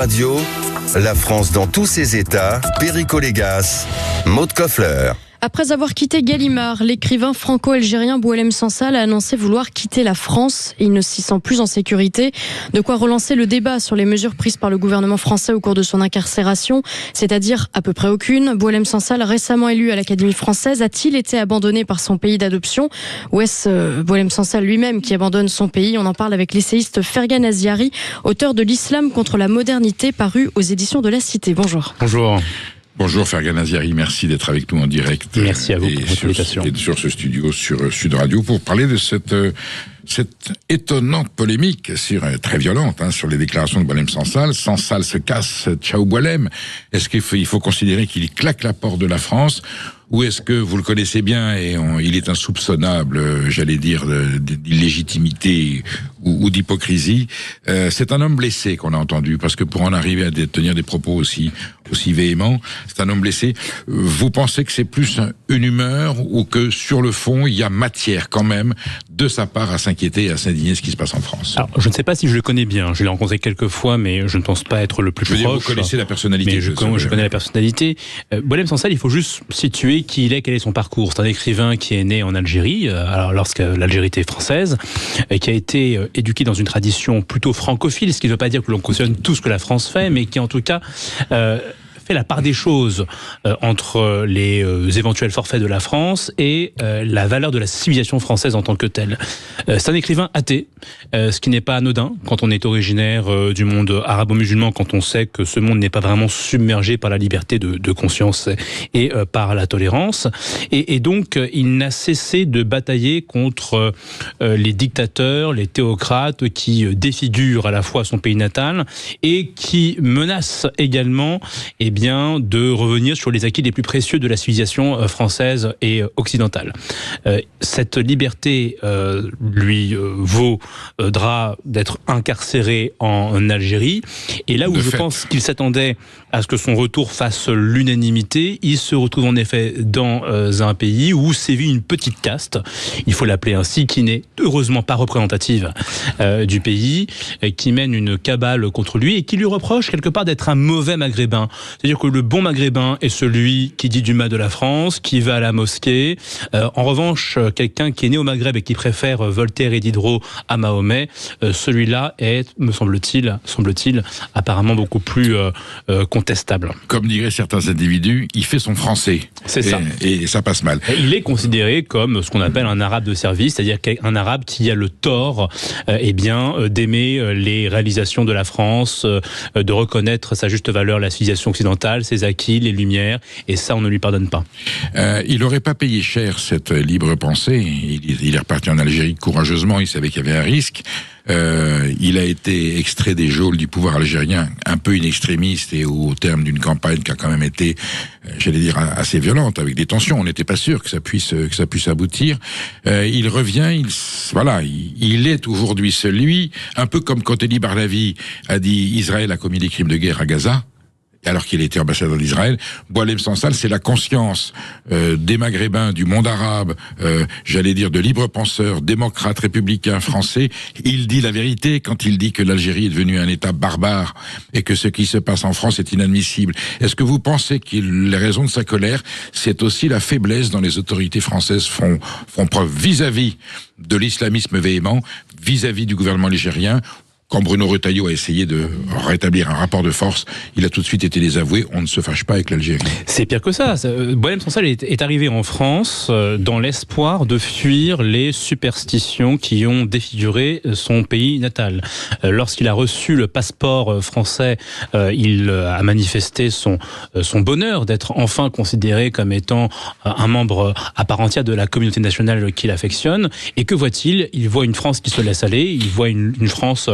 Radio, la France dans tous ses états, Perico Légas, Maud Koffler. Après avoir quitté Gallimard, l'écrivain franco-algérien Boualem Sansal a annoncé vouloir quitter la France. Il ne s'y sent plus en sécurité. De quoi relancer le débat sur les mesures prises par le gouvernement français au cours de son incarcération, c'est-à-dire à peu près aucune. Boualem Sansal, récemment élu à l'Académie française, a-t-il été abandonné par son pays d'adoption? Ou est-ce Boualem Sansal lui-même qui abandonne son pays? On en parle avec l'essayiste Fergan Aziari, auteur de L'Islam contre la modernité, paru aux éditions de La Cité. Bonjour. Bonjour. Bonjour Fergan Aziari, merci d'être avec nous en direct. Merci à vous pour votre invitation. Et sur ce studio sur Sud Radio pour parler de cette étonnante polémique très violente sur les déclarations de Boualem Sansal. Sansal se casse, ciao Boualem. Est-ce qu'il faut considérer qu'il claque la porte de la France? Ou est-ce que vous le connaissez bien et il est insoupçonnable, j'allais dire, d'illégitimité ou d'hypocrisie? C'est un homme blessé qu'on a entendu, parce que pour en arriver à tenir des propos aussi véhéments, c'est un homme blessé. Vous pensez que c'est plus une humeur ou que sur le fond, il y a matière quand même de sa part à s'inquiéter et à s'indigner de ce qui se passe en France? Alors, je ne sais pas si je le connais bien. Je l'ai rencontré quelques fois, mais je ne pense pas être le plus proche. Vous connaissez la personnalité. Mais je connais la personnalité. Boualem Sansal, il faut juste situer qui il est, quel est son parcours. C'est un écrivain qui est né en Algérie, alors lorsque l'Algérie était française, et qui a été éduqué dans une tradition plutôt francophile, ce qui ne veut pas dire que l'on cautionne tout ce que la France fait, mais qui en tout cas fait la part des choses entre les éventuels forfaits de la France et la valeur de la civilisation française en tant que telle. C'est un écrivain athée, ce qui n'est pas anodin quand on est originaire du monde arabo-musulman, quand on sait que ce monde n'est pas vraiment submergé par la liberté de conscience et par la tolérance. Et donc, il n'a cessé de batailler contre les dictateurs, les théocrates qui défigurent à la fois son pays natal et qui menacent également de revenir sur les acquis les plus précieux de la civilisation française et occidentale. Cette liberté lui vaudra d'être incarcéré en Algérie. Et là où je pense qu'il s'attendait à ce que son retour fasse l'unanimité, il se retrouve en effet dans un pays où sévit une petite caste, il faut l'appeler ainsi, qui n'est heureusement pas représentative du pays, qui mène une cabale contre lui et qui lui reproche quelque part d'être un mauvais maghrébin. C'est-à-dire que le bon maghrébin est celui qui dit du mal de la France, qui va à la mosquée. En revanche, quelqu'un qui est né au Maghreb et qui préfère Voltaire et Diderot à Mahomet, celui-là est, me semble-t-il, apparemment beaucoup plus contestable. Comme diraient certains individus, il fait son français. C'est ça. Et ça passe mal. Il est considéré comme ce qu'on appelle un arabe de service, c'est-à-dire un arabe qui a le tort d'aimer les réalisations de la France, de reconnaître sa juste valeur, la civilisation occidentale, ses acquis, les lumières, et ça on ne lui pardonne pas. Il n'aurait pas payé cher cette libre pensée. Il est reparti en Algérie courageusement, il savait qu'il y avait un risque. Il a été extrait des geôles du pouvoir algérien, un peu in extremis, et au terme d'une campagne qui a quand même été, j'allais dire, assez violente, avec des tensions. On n'était pas sûr que ça puisse aboutir. Il revient, il est aujourd'hui celui, un peu comme quand Elie Barlavi a dit Israël a commis des crimes de guerre à Gaza, alors qu'il était ambassadeur d'Israël. Boualem Sansal, c'est la conscience des Maghrébins, du monde arabe, j'allais dire de libres penseurs, démocrates, républicains, français. Il dit la vérité quand il dit que l'Algérie est devenue un État barbare et que ce qui se passe en France est inadmissible. Est-ce que vous pensez que les raisons de sa colère, c'est aussi la faiblesse dont les autorités françaises font preuve vis-à-vis de l'islamisme véhément, vis-à-vis du gouvernement algérien? Quand Bruno Retailleau a essayé de rétablir un rapport de force, il a tout de suite été désavoué. On ne se fâche pas avec l'Algérie. C'est pire que ça. Boualem Sansal est arrivé en France dans l'espoir de fuir les superstitions qui ont défiguré son pays natal. Lorsqu'il a reçu le passeport français, il a manifesté son bonheur d'être enfin considéré comme étant un membre à part entière de la communauté nationale qu'il affectionne. Et que voit-il? Il voit une France qui se laisse aller, il voit une France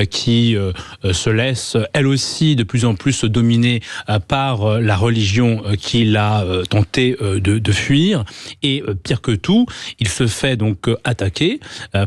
qui se laisse elle aussi de plus en plus dominer par la religion qu'il a tenté de fuir, et pire que tout, il se fait donc attaquer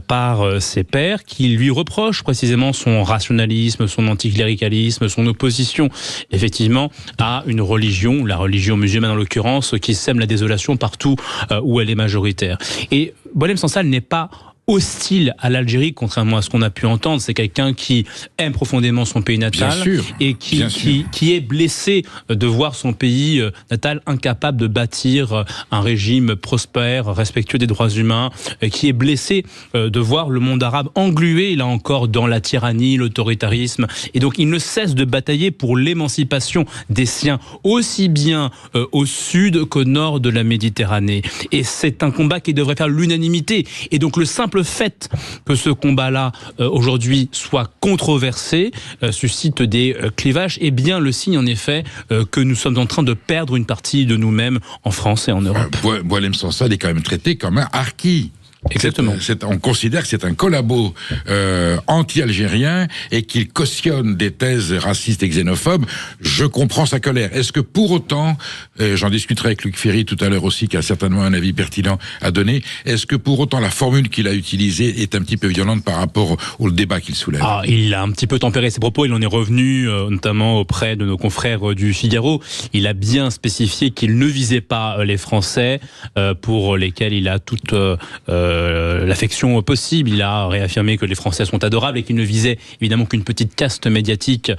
par ses pairs qui lui reprochent précisément son rationalisme, son anticléricalisme, son opposition effectivement à une religion, la religion musulmane en l'occurrence, qui sème la désolation partout où elle est majoritaire. Et Boualem Sansal n'est pas hostile à l'Algérie, contrairement à ce qu'on a pu entendre. C'est quelqu'un qui aime profondément son pays natal et qui est blessé de voir son pays natal incapable de bâtir un régime prospère, respectueux des droits humains, qui est blessé de voir le monde arabe englué, là encore, dans la tyrannie, l'autoritarisme. Et donc, il ne cesse de batailler pour l'émancipation des siens, aussi bien au sud qu'au nord de la Méditerranée. Et c'est un combat qui devrait faire l'unanimité. Et donc, le simple fait que ce combat-là, aujourd'hui, soit controversé, suscite des clivages, est bien le signe, en effet, que nous sommes en train de perdre une partie de nous-mêmes en France et en Europe. Boualem Sansal est quand même traité comme un harki. Exactement. On considère que c'est un collabo anti-algérien et qu'il cautionne des thèses racistes et xénophobes. Je comprends sa colère. Est-ce que pour autant, j'en discuterai avec Luc Ferry tout à l'heure aussi, qui a certainement un avis pertinent à donner, est-ce que pour autant la formule qu'il a utilisée est un petit peu violente par rapport au débat qu'il soulève? Il a un petit peu tempéré ses propos, il en est revenu notamment auprès de nos confrères du Figaro. Il a bien spécifié qu'il ne visait pas les Français pour lesquels il a toute l'affection possible. Il a réaffirmé que les Français sont adorables et qu'il ne visait évidemment qu'une petite caste médiatique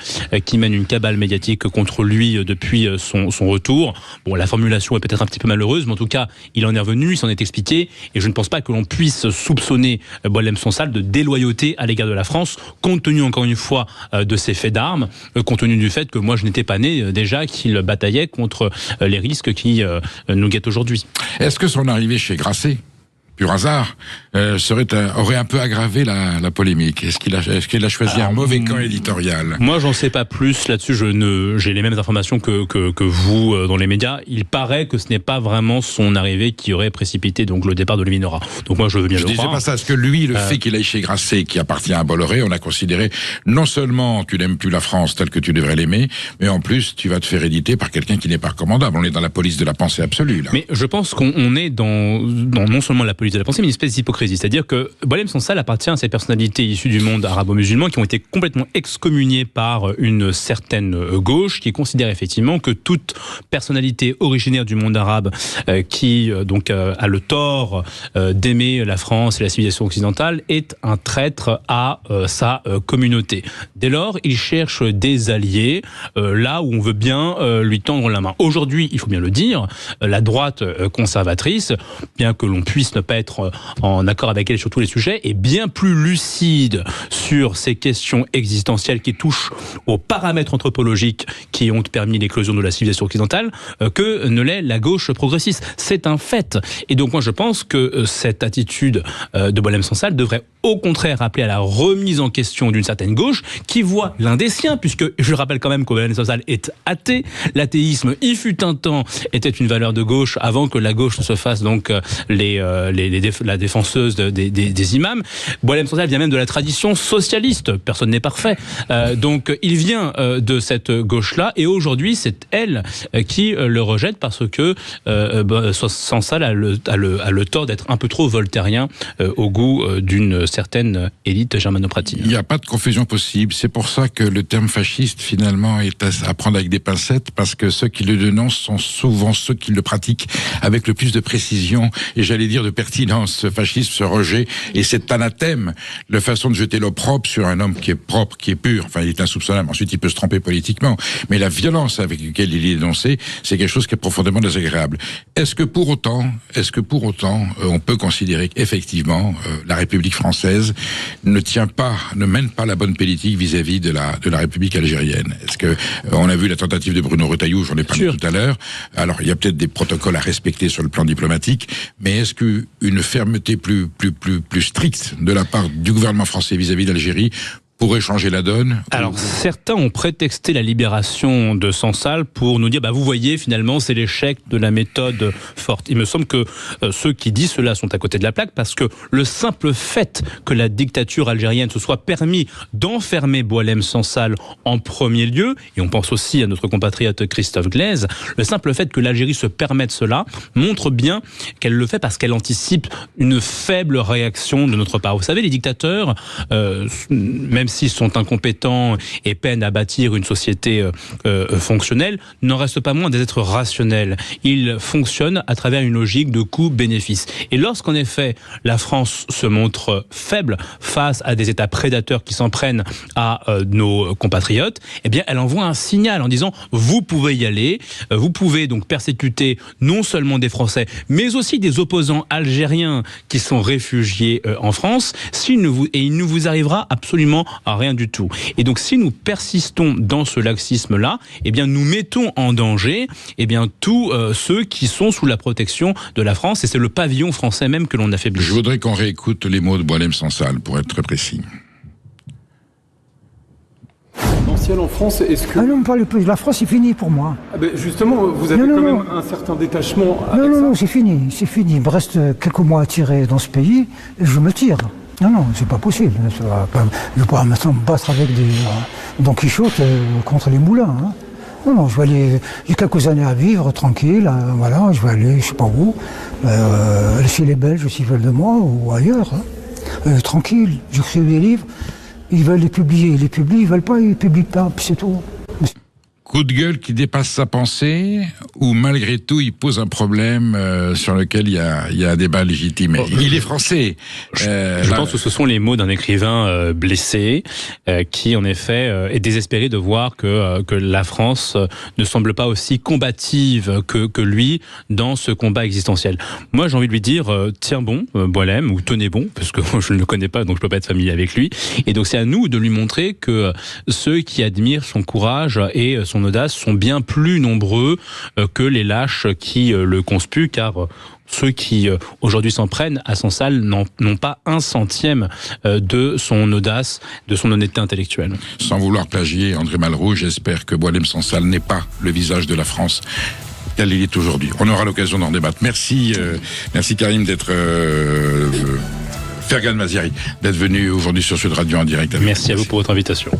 qui mène une cabale médiatique contre lui depuis son retour. Bon, la formulation est peut-être un petit peu malheureuse, mais en tout cas, il en est revenu, il s'en est expliqué, et je ne pense pas que l'on puisse soupçonner Boualem Sansal de déloyauté à l'égard de la France, compte tenu encore une fois de ses faits d'armes, compte tenu du fait que moi je n'étais pas né déjà, qu'il bataillait contre les risques qui nous guettent aujourd'hui. Est-ce que son arrivée chez Grasset, pur hasard, aurait un peu aggravé la polémique? Est-ce qu'il a choisi un mauvais camp éditorial? Moi, j'en sais pas plus là-dessus. J'ai les mêmes informations que vous dans les médias. Il paraît que ce n'est pas vraiment son arrivée qui aurait précipité donc le départ d'Olivier Nora. Donc moi, je veux bien le croire. Je disais pas ça. Est-ce que lui, le fait qu'il aille chez Grasset, qui appartient à Bolloré, on a considéré non seulement tu n'aimes plus la France telle que tu devrais l'aimer, mais en plus tu vas te faire éditer par quelqu'un qui n'est pas recommandable. On est dans la police de la pensée absolue là. Mais je pense qu'on est dans non seulement la police de la pensée, mais une espèce d'hypocrisie. C'est-à-dire que Boualem Sansal appartient à ces personnalités issues du monde arabo-musulman qui ont été complètement excommuniées par une certaine gauche qui considère effectivement que toute personnalité originaire du monde arabe qui donc a le tort d'aimer la France et la civilisation occidentale est un traître à sa communauté. Dès lors, il cherche des alliés là où on veut bien lui tendre la main. Aujourd'hui, il faut bien le dire, la droite conservatrice, bien que l'on puisse ne pas être en accord avec elle sur tous les sujets, est bien plus lucide sur ces questions existentielles qui touchent aux paramètres anthropologiques qui ont permis l'éclosion de la civilisation occidentale que ne l'est la gauche progressiste. C'est un fait. Et donc moi je pense que cette attitude de Boualem Sansal devrait au contraire appeler à la remise en question d'une certaine gauche qui voit l'un des siens, puisque je le rappelle quand même que Boualem Sansal est athée. L'athéisme, il fut un temps, était une valeur de gauche avant que la gauche ne se fasse donc la défenseuse des imams. Boualem Sansal vient même de la tradition socialiste. Personne n'est parfait. Donc il vient de cette gauche-là et aujourd'hui c'est elle qui le rejette parce que Sansal a le tort d'être un peu trop voltairien au goût d'une certaine élite germano-pratique. Il n'y a pas de confusion possible. C'est pour ça que le terme fasciste finalement est à prendre avec des pincettes, parce que ceux qui le dénoncent sont souvent ceux qui le pratiquent avec le plus de précision et j'allais dire de pertinence. Ce fascisme, ce rejet et cet anathème, la façon de jeter l'opprobre sur un homme qui est propre, qui est pur, enfin il est insoupçonnable, ensuite il peut se tromper politiquement, mais la violence avec laquelle il est dénoncé, c'est quelque chose qui est profondément désagréable. Est-ce que pour autant, on peut considérer qu'effectivement la République française ne mène pas la bonne politique vis-à-vis de la République algérienne? Est-ce que on a vu la tentative de Bruno Retailleau, j'en ai parlé tout à l'heure. Alors il y a peut-être des protocoles à respecter sur le plan diplomatique, mais est-ce qu'une fermeté plus stricte de la part du gouvernement français vis-à-vis d'Algérie pourrait changer la donne? Alors, certains ont prétexté la libération de Sansal pour nous dire, vous voyez, finalement, c'est l'échec de la méthode forte. Il me semble que ceux qui disent cela sont à côté de la plaque, parce que le simple fait que la dictature algérienne se soit permis d'enfermer Boualem Sansal en premier lieu, et on pense aussi à notre compatriote Christophe Glaise, le simple fait que l'Algérie se permette cela montre bien qu'elle le fait parce qu'elle anticipe une faible réaction de notre part. Vous savez, les dictateurs, même s'ils sont incompétents et peinent à bâtir une société fonctionnelle, n'en restent pas moins des êtres rationnels. Ils fonctionnent à travers une logique de coût-bénéfice. Et lorsqu'en effet, la France se montre faible face à des États prédateurs qui s'en prennent à nos compatriotes, eh bien, elle envoie un signal en disant « vous pouvez y aller, vous pouvez donc persécuter non seulement des Français, mais aussi des opposants algériens qui sont réfugiés en France, et il ne vous arrivera absolument rien du tout. » Et donc, si nous persistons dans ce laxisme-là, eh bien, nous mettons en danger tous ceux qui sont sous la protection de la France, et c'est le pavillon français même que l'on affaiblit. Je voudrais qu'on réécoute les mots de Boualem Sansal, pour être très précis. En France, est-ce que... Ah non, parlez plus. La France, c'est fini pour moi. Ah ben justement, vous avez quand même un certain détachement avec ça. Non, c'est fini. Il me reste quelques mois à tirer dans ce pays et je me tire. Non, c'est pas possible. Je ne vais pas maintenant me battre avec des Don Quichotte contre les moulins. Hein. Non, je vais aller... J'ai quelques années à vivre, tranquille. Voilà, je vais aller, je sais pas où, chez les Belges s'ils veulent de moi ou ailleurs. Hein. Tranquille, j'écris des livres. Ils veulent les publier, ils veulent pas, ils publient pas, puis c'est tout. Coup de gueule qui dépasse sa pensée, ou malgré tout il pose un problème sur lequel il y a un débat légitime. Il est français. Je pense que ce sont les mots d'un écrivain blessé qui en effet est désespéré de voir que la France ne semble pas aussi combative que lui dans ce combat existentiel. Moi j'ai envie de lui dire tiens bon Boualem, ou tenez bon, parce que je ne le connais pas donc je peux pas être familier avec lui, et donc c'est à nous de lui montrer que ceux qui admirent son courage et son audace sont bien plus nombreux que les lâches qui le conspuent, car ceux qui aujourd'hui s'en prennent à Sansal n'ont pas un centième de son audace, de son honnêteté intellectuelle. Sans vouloir plagier André Malraux, j'espère que Boualem Sansal n'est pas le visage de la France tel il est aujourd'hui. On aura l'occasion d'en débattre. Merci Karim d'être... Fergan Maziari, d'être venu aujourd'hui sur Sud Radio en direct avec nous. Merci à vous pour votre invitation.